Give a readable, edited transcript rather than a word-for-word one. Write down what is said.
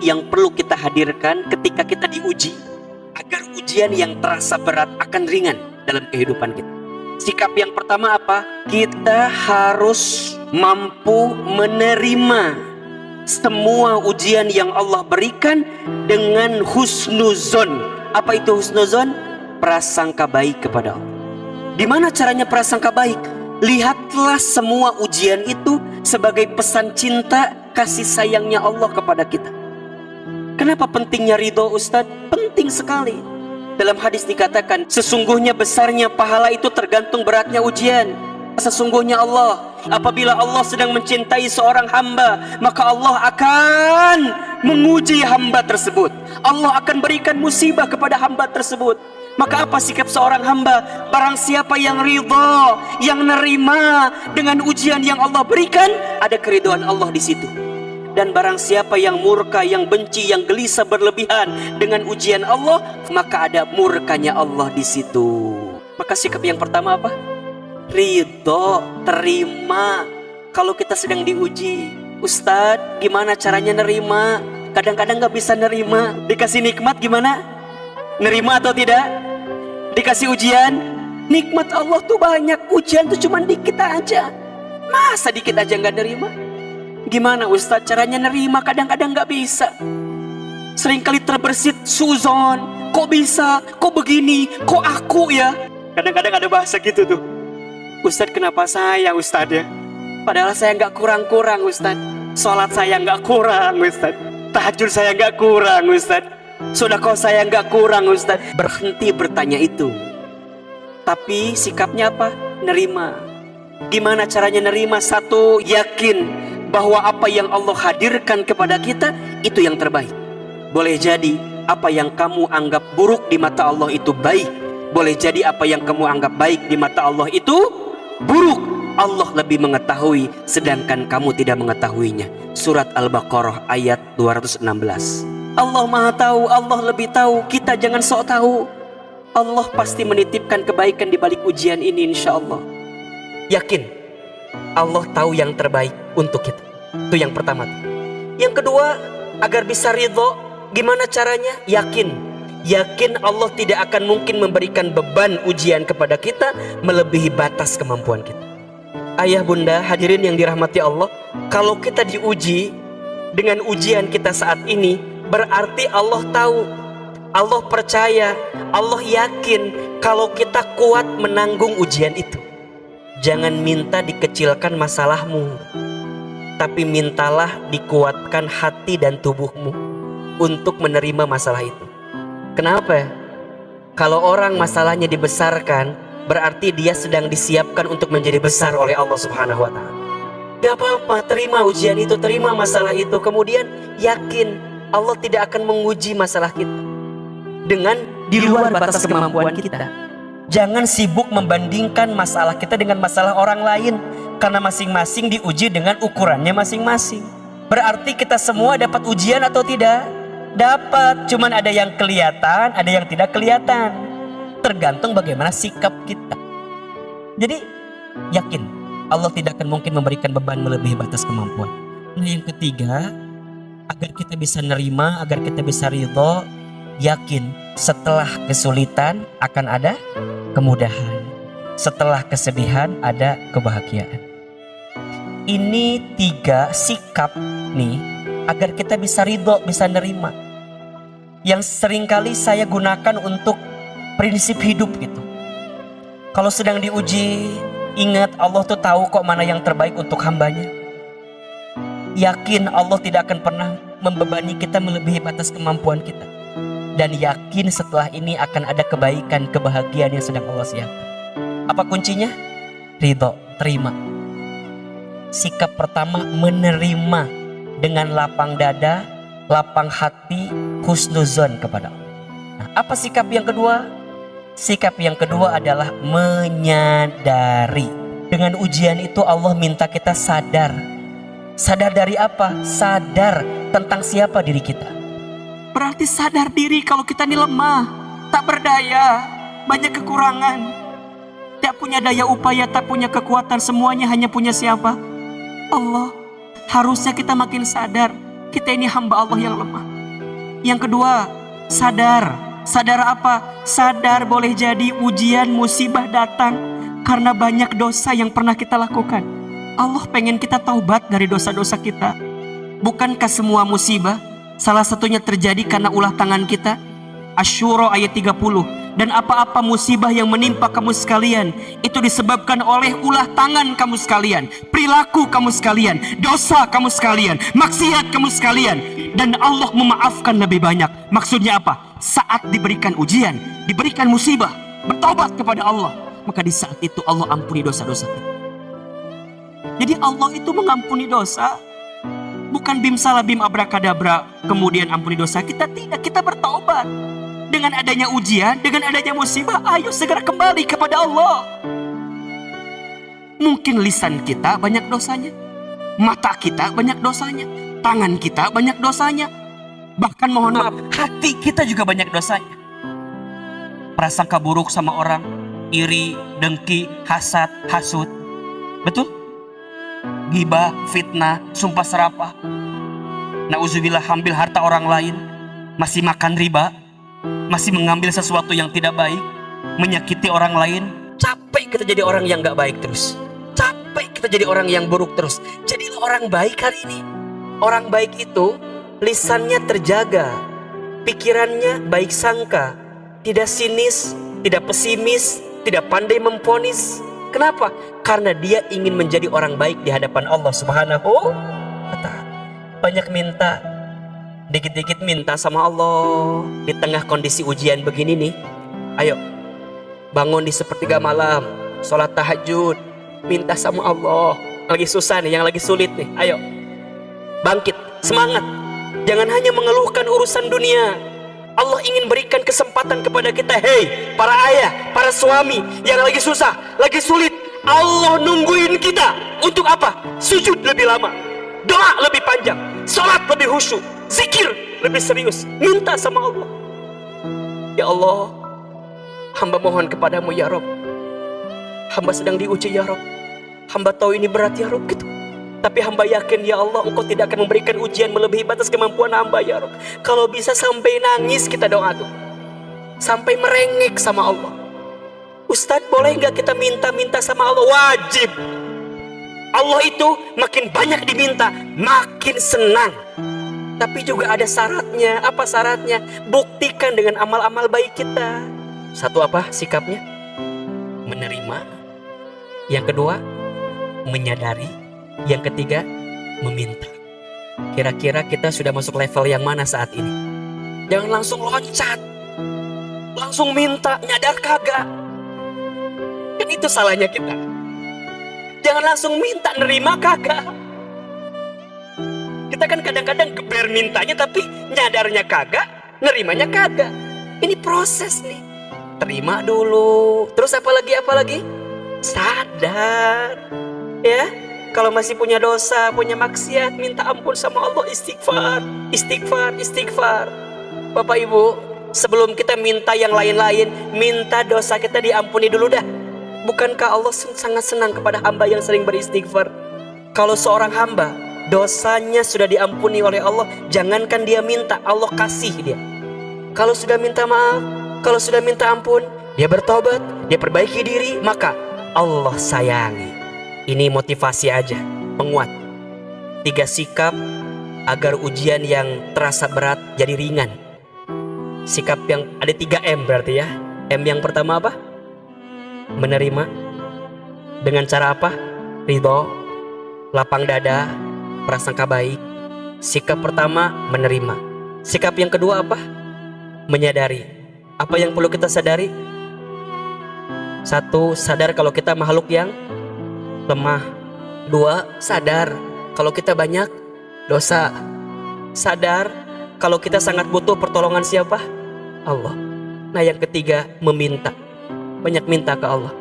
yang perlu kita hadirkan ketika kita diuji, agar ujian yang terasa berat akan ringan dalam kehidupan kita. Sikap yang pertama apa? Kita harus mampu menerima semua ujian yang Allah berikan dengan husnuzon. Apa itu husnuzon? Prasangka baik kepada Allah. Di mana caranya prasangka baik? Lihatlah semua ujian itu sebagai pesan cinta, kasih sayangnya Allah kepada kita. Kenapa pentingnya ridho, Ustadz? Penting sekali. Dalam hadis dikatakan, sesungguhnya besarnya pahala itu tergantung beratnya ujian. Sesungguhnya Allah, apabila Allah sedang mencintai seorang hamba, maka Allah akan menguji hamba tersebut. Allah akan berikan musibah kepada hamba tersebut. Maka apa sikap seorang hamba? Barang siapa yang ridha, yang nerima dengan ujian yang Allah berikan, ada keridhaan Allah di situ. Dan barang siapa yang murka, yang benci, yang gelisah berlebihan dengan ujian Allah, maka ada murkanya Allah di situ. Maka sikap yang pertama apa? Ridho, terima. Kalau kita sedang diuji, Ustadz, gimana caranya nerima? Kadang-kadang gak bisa nerima. Dikasih nikmat gimana? Nerima atau tidak? Dikasih ujian, nikmat Allah tuh banyak, ujian tuh cuma dikit aja. Masa dikit aja gak nerima? Gimana Ustadz caranya nerima? Kadang-kadang gak bisa. Seringkali terbersit suzon. Kok bisa? Kok begini? Kok aku ya? Kadang-kadang ada bahasa gitu tuh. Ustadz, kenapa saya Ustadz ya? Padahal saya gak kurang-kurang Ustadz. Sholat saya gak kurang Ustadz. Tahajud saya gak kurang Ustadz. Sedekah saya gak kurang Ustadz. Berhenti bertanya itu. Tapi sikapnya apa? Nerima. Gimana caranya nerima? Satu, yakin bahwa apa yang Allah hadirkan kepada kita itu yang terbaik. Boleh jadi apa yang kamu anggap buruk di mata Allah itu baik. Boleh jadi apa yang kamu anggap baik di mata Allah itu buruk. Allah lebih mengetahui sedangkan kamu tidak mengetahuinya. Surat Al-Baqarah ayat 216. Allah Maha tahu, Allah lebih tahu. Kita jangan sok tahu. Allah pasti menitipkan kebaikan di balik ujian ini, insya Allah. Yakin Allah tahu yang terbaik untuk kita. Itu yang pertama. Yang kedua, agar bisa ridho, gimana caranya? Yakin. Yakin Allah tidak akan mungkin memberikan beban ujian kepada kita melebihi batas kemampuan kita. Ayah bunda hadirin yang dirahmati Allah, kalau kita diuji dengan ujian kita saat ini, berarti Allah tahu, Allah percaya, Allah yakin kalau kita kuat menanggung ujian itu. Jangan minta dikecilkan masalahmu, tapi mintalah dikuatkan hati dan tubuhmu untuk menerima masalah itu. Kenapa? Kalau orang masalahnya dibesarkan, berarti dia sedang disiapkan untuk menjadi besar oleh Allah Subhanahu wa Ta'ala. Gak apa-apa, terima ujian itu, terima masalah itu. Kemudian yakin Allah tidak akan menguji masalah kita dengan di luar batas kemampuan kita. Jangan sibuk membandingkan masalah kita dengan masalah orang lain, karena masing-masing diuji dengan ukurannya masing-masing. Berarti kita semua dapat ujian atau tidak? Dapat, cuman ada yang kelihatan, ada yang tidak kelihatan. Tergantung bagaimana sikap kita. Jadi yakin Allah tidak akan mungkin memberikan beban melebihi batas kemampuan. Nah, yang ketiga, agar kita bisa nerima, agar kita bisa ridho, yakin setelah kesulitan akan ada kemudahan, setelah kesedihan ada kebahagiaan. Ini 3 sikap nih agar kita bisa ridho, bisa nerima, yang seringkali saya gunakan untuk prinsip hidup gitu. Kalau sedang diuji, ingat Allah tuh tahu kok mana yang terbaik untuk hambanya. Yakin Allah tidak akan pernah membebani kita melebihi batas kemampuan kita. Dan yakin setelah ini akan ada kebaikan, kebahagiaan yang sedang Allah siapkan. Apa kuncinya? Ridho, terima. Sikap pertama, menerima dengan lapang dada, lapang hati, husnuzon kepada Allah. Nah, apa sikap yang kedua? Sikap yang kedua adalah menyadari. Dengan ujian itu Allah minta kita sadar. Sadar dari apa? Sadar tentang siapa diri kita. Berarti sadar diri kalau kita ini lemah, tak berdaya, banyak kekurangan, tak punya daya upaya, tak punya kekuatan, semuanya hanya punya siapa? Allah. Harusnya kita makin sadar kita ini hamba Allah yang lemah. Yang kedua, sadar. Sadar apa? Sadar boleh jadi ujian musibah datang karena banyak dosa yang pernah kita lakukan. Allah pengen kita taubat dari dosa-dosa kita. Bukankah semua musibah salah satunya terjadi karena ulah tangan kita? Asy-Syura ayat 30. Dan apa-apa musibah yang menimpa kamu sekalian, itu disebabkan oleh ulah tangan kamu sekalian, perilaku kamu sekalian, dosa kamu sekalian, maksiat kamu sekalian. Dan Allah memaafkan lebih banyak. Maksudnya apa? Saat diberikan ujian, diberikan musibah, bertobat kepada Allah, maka di saat itu Allah ampuni dosa-dosa kita. Jadi Allah itu mengampuni dosa, bukan bim salah bim abrakadabra kemudian ampuni dosa kita. Tidak, kita bertaubat. Dengan adanya ujian, dengan adanya musibah, ayo segera kembali kepada Allah. Mungkin lisan kita banyak dosanya, mata kita banyak dosanya, tangan kita banyak dosanya, bahkan mohon maaf, hati kita juga banyak dosanya. Prasangka buruk sama orang, iri, dengki, hasad, hasut. Betul? Ghibah, fitnah, sumpah serapah. Nauzubillah, ambil harta orang lain, masih makan riba, masih mengambil sesuatu yang tidak baik, menyakiti orang lain. Capek kita jadi orang yang gak baik terus. Capek kita jadi orang yang buruk terus. Jadilah orang baik hari ini. Orang baik itu lisannya terjaga, pikirannya baik sangka, tidak sinis, tidak pesimis, tidak pandai memponis. Kenapa? Karena dia ingin menjadi orang baik di hadapan Allah Subhanahu wa ta'ala. Banyak minta, dikit-dikit minta sama Allah. Di tengah kondisi ujian begini nih, ayo bangun di sepertiga malam, sholat tahajud, minta sama Allah. Lagi susah nih, yang lagi sulit nih, ayo bangkit, semangat. Jangan hanya mengeluhkan urusan dunia. Allah ingin berikan kesempatan kepada kita. Hei para ayah, para suami yang lagi susah, lagi sulit, Allah nungguin kita untuk apa? Sujud lebih lama, doa lebih panjang, sholat lebih khusyuk, zikir lebih serius, minta sama Allah. Ya Allah, hamba mohon kepadamu ya Rob, hamba sedang diuji ya Rob, hamba tahu ini berat ya Rob gitu. Tapi hamba yakin ya Allah, Engkau tidak akan memberikan ujian melebihi batas kemampuan hamba ya Rob. Kalau bisa sampai nangis kita doa tuh, sampai merengek sama Allah. Ustadz, boleh nggak kita minta-minta sama Allah? Wajib. Allah itu makin banyak diminta, makin senang. Tapi juga ada syaratnya. Apa syaratnya? Buktikan dengan amal-amal baik kita. Satu apa sikapnya? Menerima. Yang kedua, menyadari. Yang ketiga, meminta. Kira-kira kita sudah masuk level yang mana saat ini? Jangan langsung loncat, langsung minta, nyadar kagak. Kan itu salahnya kita. Jangan langsung minta, nerima kagak. Kita kan kadang-kadang geber mintanya tapi nyadarnya kagak, nerimanya kagak. Ini proses nih. Terima dulu. Terus apa lagi? Sadar. Ya, kalau masih punya dosa, punya maksiat, minta ampun sama Allah, istighfar. Bapak Ibu, sebelum kita minta yang lain-lain, minta dosa kita diampuni dulu dah. Bukankah Allah sangat senang kepada hamba yang sering beristighfar? Kalau seorang hamba dosanya sudah diampuni oleh Allah, jangankan dia minta, Allah kasih dia. Kalau sudah minta maaf, kalau sudah minta ampun, dia bertobat, dia perbaiki diri, maka Allah sayangi. Ini motivasi aja, penguat. 3 sikap agar ujian yang terasa berat jadi ringan. Sikap yang ada 3 M berarti ya. M yang pertama apa? Menerima. Dengan cara apa? Ridho, lapang dada, prasangka baik. Sikap pertama menerima. Sikap yang kedua apa? Menyadari. Apa yang perlu kita sadari? 1, sadar kalau kita makhluk yang lemah. 2, sadar kalau kita banyak dosa. Sadar kalau kita sangat butuh pertolongan siapa? Allah. Nah yang ketiga, meminta. Banyak minta ke Allah.